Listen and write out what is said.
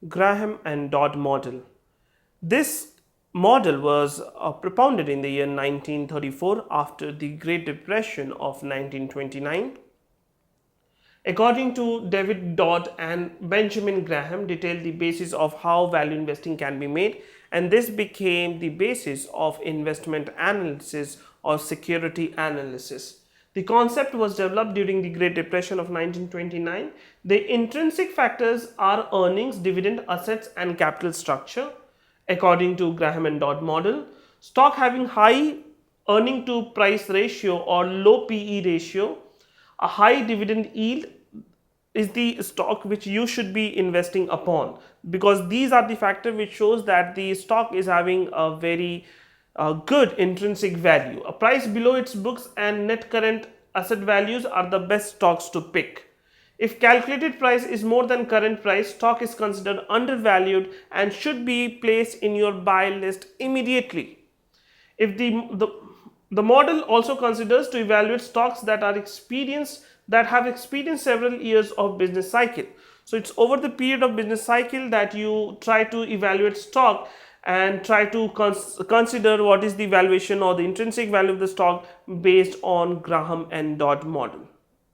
Graham and Dodd model. This model was propounded in the year 1934 after the Great Depression of 1929. According to David Dodd and Benjamin Graham, detailed the basis of how value investing can be made, and this became the basis of investment analysis or security analysis. The concept was developed during the Great Depression of 1929. The intrinsic factors are earnings, dividend, assets, and capital structure. According to Graham and Dodd model, stock having high earning to price ratio or low PE ratio, a high dividend yield is the stock which you should be investing upon, because these are the factor which shows that the stock is having a very good intrinsic value. A price below its books and net current asset values are the best stocks to pick. If calculated price is more than current price, stock is considered undervalued and should be placed in your buy list immediately. If the model also considers to evaluate stocks that have experienced several years of business cycle. So it's over the period of business cycle that you try to evaluate stock and try to consider what is the valuation or the intrinsic value of the stock based on Graham and Dodd model.